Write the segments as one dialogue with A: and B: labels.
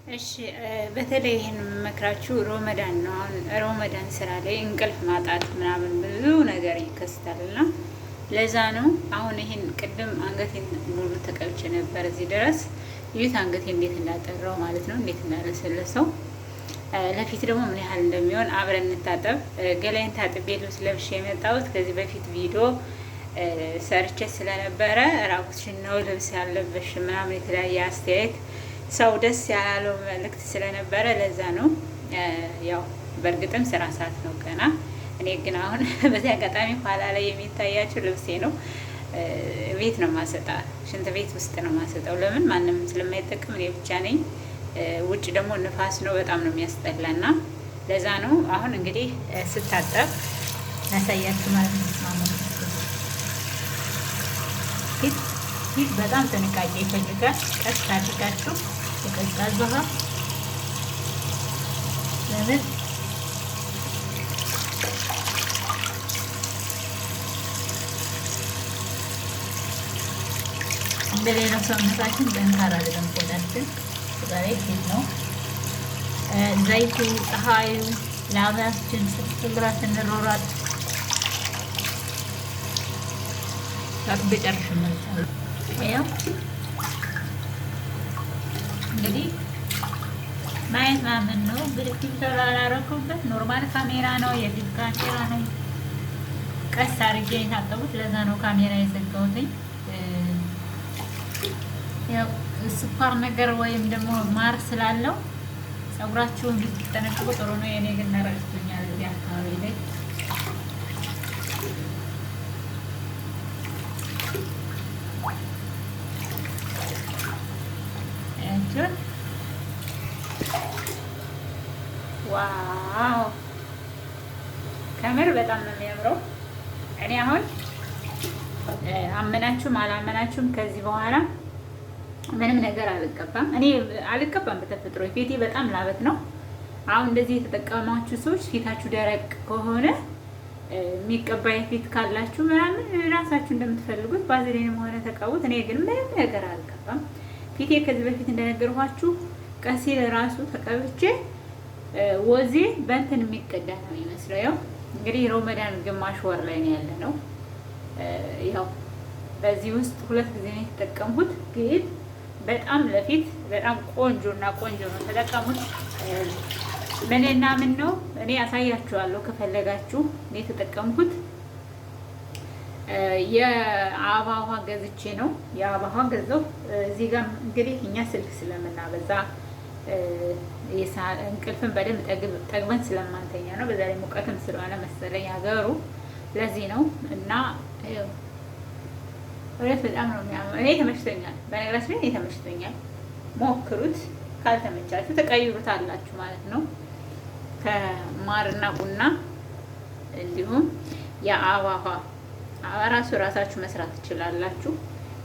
A: እሺ በተለይ ይሄን መክራችሁ ሮመዳን ነው። አሁን ሮመዳን ስራ ላይ እንቅልፍ ማጣት ምናምን ብዙ ነገር ይከሰታልና ለዛ ነው። አሁን ይሄን ቅድም አንገቴን ሙሉ ተቀብቼ ነበር እዚህ ድረስ ይሁት አንገቴ እንዴት እንዳጠራው ማለት ነው፣ እንዴት እንዳለሰለሰው። ለፊት ደግሞ ምን ያህል እንደሚሆን አብረን እንታጠብ። ገላይን ታጥቤ ልብስ ለብሼ የመጣሁት ከዚህ በፊት ቪዲዮ ሰርቼ ስለነበረ ራቁትሽን ነው ልብስ ያለበሽ ምናምን የተለያየ አስተያየት ሰው ደስ ያላለው መልእክት ስለነበረ ለዛ ነው። ያው በእርግጥም ስራ ሰዓት ነው ገና። እኔ ግን አሁን በዚህ አጋጣሚ ኋላ ላይ የሚታያችሁ ልብሴ ነው። ቤት ነው ማሰጣ፣ ሽንት ቤት ውስጥ ነው ማሰጣው። ለምን ማንም ስለማይጠቀም እኔ ብቻ ነኝ። ውጭ ደግሞ ንፋስ ነው፣ በጣም ነው የሚያስጠላና ለዛ ነው። አሁን እንግዲህ ስታጠብ ያሳያችሁ ማለት ነው። ፊት በጣም ጥንቃቄ ይፈልጋል። ቀስ አድርጋችሁ የቀዝቃዛ ውሃ ለምን እንደሌላው ሰውነታችን ጠንካራ አይደለም። ቆዳችን ዛሬ ፊት ነው። ዘይቱ፣ ፀሐዩ፣ ላባችን ስትግራት እንሮራት ታጥቤ ጨርሼ እመልሳለሁ። ያው እንግዲህ ማየት ማመን ነው። ፊልተር አላረኩበት፣ ኖርማል ካሜራ ነው፣ የፊት ካሜራ ነው። ቀስ አድርጌ የታጠቡት ለዛ ነው ካሜራ የዘጋሁትኝ። ያው ስኳር ነገር ወይም ደግሞ ማር ስላለው ፀጉራችሁን እንድትጠነቀቁ ጥሩ ነው። የኔ ግን ረድቶኛል እዚህ አካባቢ ላይ ዋው ከምር በጣም ነው የሚያምረው። እኔ አሁን አመናችሁም አላመናችሁም ከዚህ በኋላ ምንም ነገር አልቀባም። እኔ አልቀባም በተፈጥሮ ፊቴ በጣም ላበት ነው። አሁን እንደዚህ የተጠቀማችሁ ሰዎች ፊታችሁ ደረቅ ከሆነ የሚቀባ ፊት ካላችሁ ምናምን ራሳችሁ እንደምትፈልጉት ባዝሊንም ሆነ ተቀቡት። እኔ ግን ምንም ነገር አልቀባም። ፊቴ ከዚህ በፊት እንደነገርኳችሁ ቀሲል ራሱ ተቀብቼ ወዜ በእንትን የሚቀዳ ነው የሚመስለው። ያው እንግዲህ ሮመዳን ግማሽ ወር ላይ ነው ያለ ነው። ያው በዚህ ውስጥ 2 ጊዜ ነው የተጠቀምኩት፣ ግን በጣም ለፊት በጣም ቆንጆ ነው። ተጠቀሙት። ምንና ምን ነው እኔ አሳያችኋለሁ ከፈለጋችሁ። እኔ የተጠቀምኩት የአበባ ውሃ ገዝቼ ነው። የአበባ ውሃ ገዛው። እዚህ ጋር እንግዲህ እኛ ስልክ ስለምናበዛ እንቅልፍን በደንብ ጠግበን ስለማንተኛ ነው። በዛ ላይ ሙቀትም ስለሆነ መሰለኝ ሀገሩ ለዚህ ነው። እና እውነት በጣም ነው የሚያምረው። እኔ ተመችቶኛል። በነገራችን ላይ እኔ ተመችቶኛል። ሞክሩት። ካልተመቻችሁ ተቀይሩታላችሁ ማለት ነው። ከማርና ቡና እንዲሁም የአበባ ውሃ ራሳችሁ መስራት ትችላላችሁ።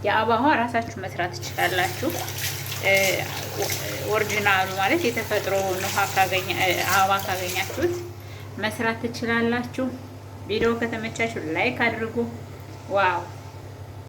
A: የአበባ ውሃ ራሳችሁ መስራት ትችላላችሁ። ኦሪጂናሉ ማለት የተፈጥሮ አበባ ካገኛችሁት መስራት ትችላላችሁ። ቪዲዮ ከተመቻችሁ ላይክ አድርጉ። ዋው